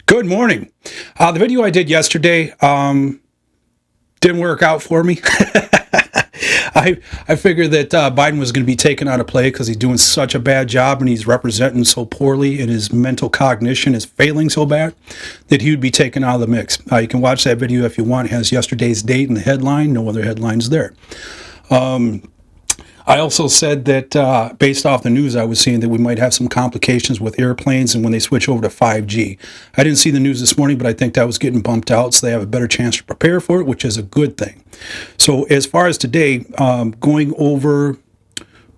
Good morning. The video I did yesterday didn't work out for me. I figured that Biden was going to be taken out of play because he's doing such a bad job and he's representing so poorly and his mental cognition is failing so bad that he would be taken out of the mix. You can watch that video if you want. It has yesterday's date and the headline. No other headlines there. I also said that based off the news I was seeing that we might have some complications with airplanes and when they switch over to 5G. I didn't see the news this morning, but I think that was getting bumped out, so they have a better chance to prepare for it, which is a good thing. So as far as today, going over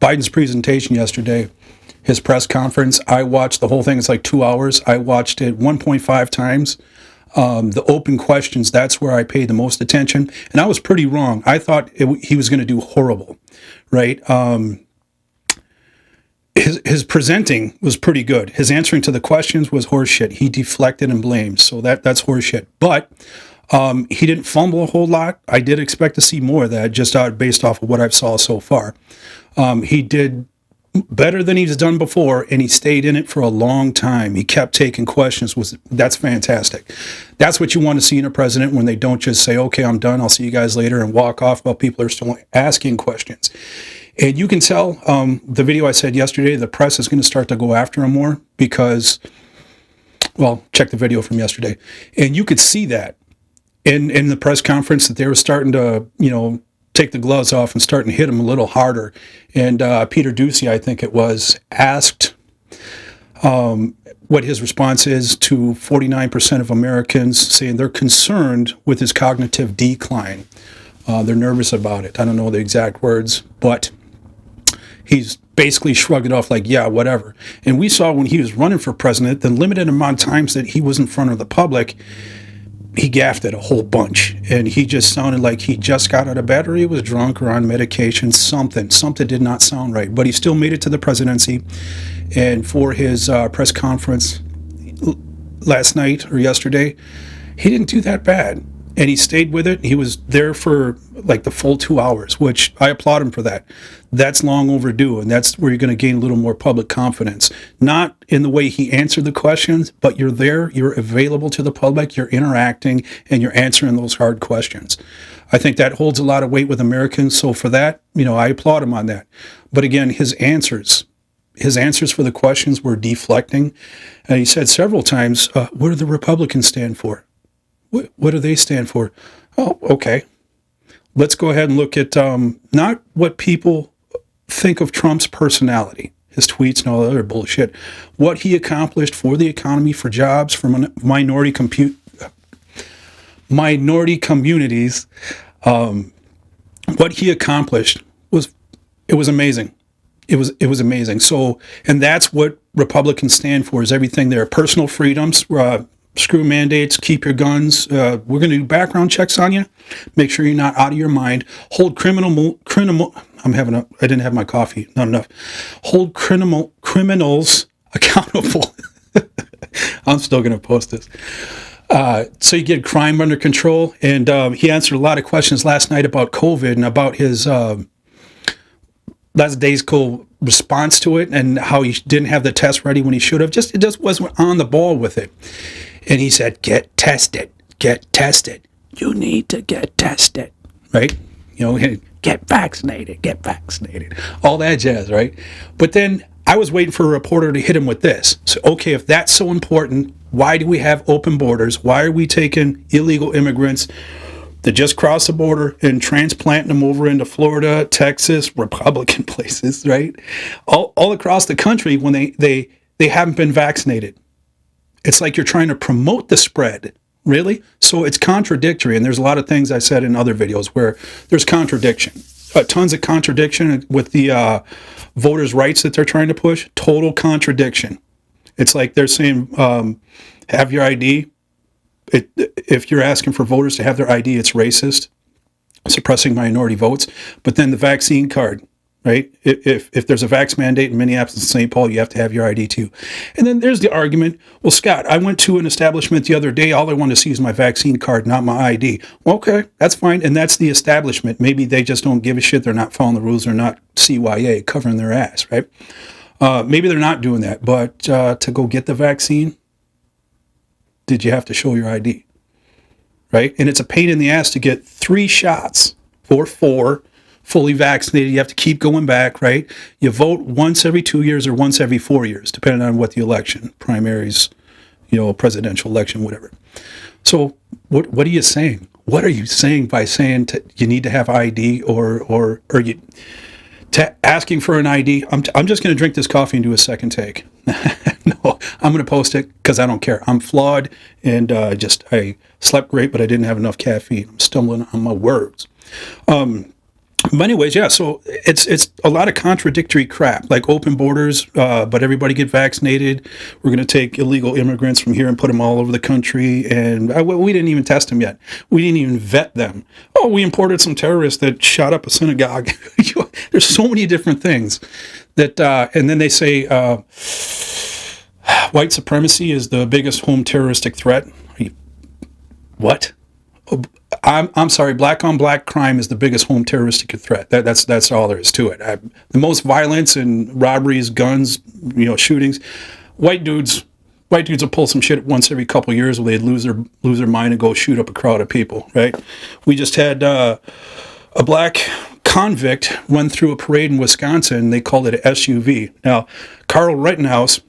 Biden's presentation yesterday, his press conference, I watched the whole thing. It's like 2 hours. I watched it 1.5 times. The open questions, that's where I paid the most attention. And I was pretty wrong. I thought he was going to do horrible, right? His presenting was pretty good. His answering to the questions was horseshit. He deflected and blamed. So that's horseshit. But he didn't fumble a whole lot. I did expect to see more of that just based off of what I've saw so far. He did better than he's done before, and he stayed in it for a long time. He kept taking questions. That's fantastic. That's what you want to see in a president, when they don't just say, okay, I'm done, I'll see you guys later, and walk off while people are still asking questions. And you can tell, the video I said yesterday, the press is going to start to go after him more because, well, check the video from yesterday. And you could see that in the press conference that they were starting to, take the gloves off and starting to hit him a little harder. And Peter Doocy, I think it was, asked what his response is to 49% of Americans saying they're concerned with his cognitive decline. They're nervous about it. I don't know the exact words, but he's basically shrugged it off like, yeah, whatever. And we saw when he was running for president, the limited amount of times that he was in front of the public, he gaffed it a whole bunch, and he just sounded like he just got out of bed, or he was drunk or on medication. Something did not sound right, but he still made it to the presidency. And for his press conference last night or yesterday, he didn't do that bad, and he stayed with it. He was there for like the full 2 hours, which I applaud him for that. That's long overdue, and that's where you're going to gain a little more public confidence. Not in the way he answered the questions, but you're there, you're available to the public, you're interacting, and you're answering those hard questions. I think that holds a lot of weight with Americans, so for that, I applaud him on that. But again, his answers for the questions were deflecting. And he said several times, what do the Republicans stand for? What do they stand for? Oh, okay. Let's go ahead and look at not what people think of Trump's personality, his tweets and all that other bullshit, what he accomplished for the economy, for jobs, for minority communities. What he accomplished was amazing. It was amazing. So, and that's what Republicans stand for, is everything there. Personal freedoms, screw mandates, keep your guns. We're going to do background checks on you. Make sure you're not out of your mind. Hold criminal. I didn't have my coffee. Not enough. Hold criminals accountable. I'm still going to post this. So you get crime under control. And he answered a lot of questions last night about COVID and about his last day's response to it, and how he didn't have the test ready when he should have. It just wasn't on the ball with it. And he said, get tested. You need to get tested, right? Get vaccinated, all that jazz, right? But then I was waiting for a reporter to hit him with this. So, okay, if that's so important, why do we have open borders? Why are we taking illegal immigrants that just cross the border and transplanting them over into Florida, Texas, Republican places, right? All across the country when they haven't been vaccinated. It's like you're trying to promote the spread, really? So it's contradictory, and there's a lot of things I said in other videos where there's contradiction. Tons of contradiction with the voters' rights that they're trying to push. Total contradiction. It's like they're saying, have your ID. If you're asking for voters to have their ID, it's racist, suppressing minority votes. But then the vaccine card, right? If there's a vax mandate in Minneapolis and St. Paul, you have to have your ID too. And then there's the argument, well, Scott, I went to an establishment the other day. All I want to see is my vaccine card, not my ID. Well, okay, that's fine. And that's the establishment. Maybe they just don't give a shit. They're not following the rules. They're not CYA, covering their ass, right? Maybe they're not doing that. But to go get the vaccine, did you have to show your ID? Right? And it's a pain in the ass to get 3 shots or 4 fully vaccinated. You have to keep going back, right? You vote once every 2 years or once every 4 years, depending on what the election, primaries, presidential election, whatever. So what are you saying? What are you saying by saying you need to have ID or you asking for an ID? I'm just going to drink this coffee and do a second take. No, I'm going to post it because I don't care. I'm flawed and I slept great, but I didn't have enough caffeine. I'm stumbling on my words. But anyways, yeah, so it's a lot of contradictory crap, like open borders, but everybody get vaccinated. We're going to take illegal immigrants from here and put them all over the country. And we didn't even test them yet. We didn't even vet them. Oh, we imported some terrorists that shot up a synagogue. There's so many different things that, and then they say white supremacy is the biggest home terroristic threat. What? I'm sorry, black on black crime is the biggest home terroristic threat. That's all there is to it. The most violence and robberies, guns, shootings. White dudes will pull some shit once every couple of years where they'd lose their mind and go shoot up a crowd of people, right? We just had a black convict run through a parade in Wisconsin. They called it an SUV. Now, Carl Rittenhouse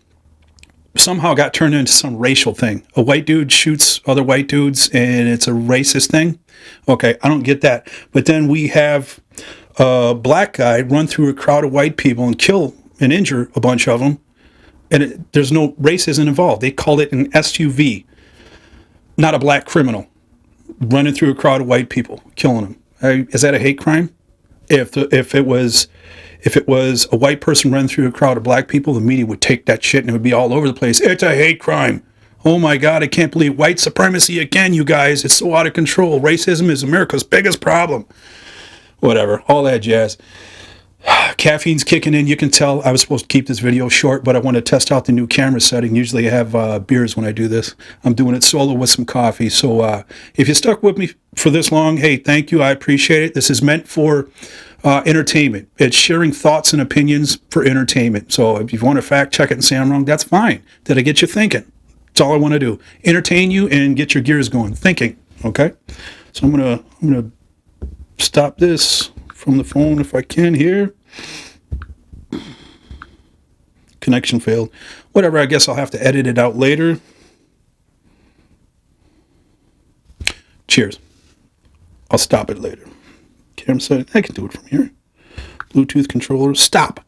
somehow got turned into some racial thing. A white dude shoots other white dudes and it's a racist thing. Okay, I don't get that. But then we have a black guy run through a crowd of white people and kill and injure a bunch of them. And there's no racism involved. They call it an SUV, not a black criminal running through a crowd of white people, killing them. Is that a hate crime? If it was a white person running through a crowd of black people, the media would take that shit and it would be all over the place. It's a hate crime. Oh my God, I can't believe white supremacy again, you guys. It's so out of control. Racism is America's biggest problem. Whatever, all that jazz. Caffeine's kicking in. You can tell I was supposed to keep this video short, but I want to test out the new camera setting. Usually I have beers when I do this. I'm doing it solo with some coffee. So if you stuck with me for this long, hey, thank you. I appreciate it. This is meant for entertainment. It's sharing thoughts and opinions for entertainment. So if you want to fact check it and say I'm wrong, that's fine. Did I get you thinking? That's all I want to do. Entertain you and get your gears going. Thinking. Okay? So I'm gonna stop this from the phone if I can here. Connection failed. Whatever, I guess I'll have to edit it out later. Cheers. I'll stop it later. Camera setting. I can do it from here. Bluetooth controller. Stop.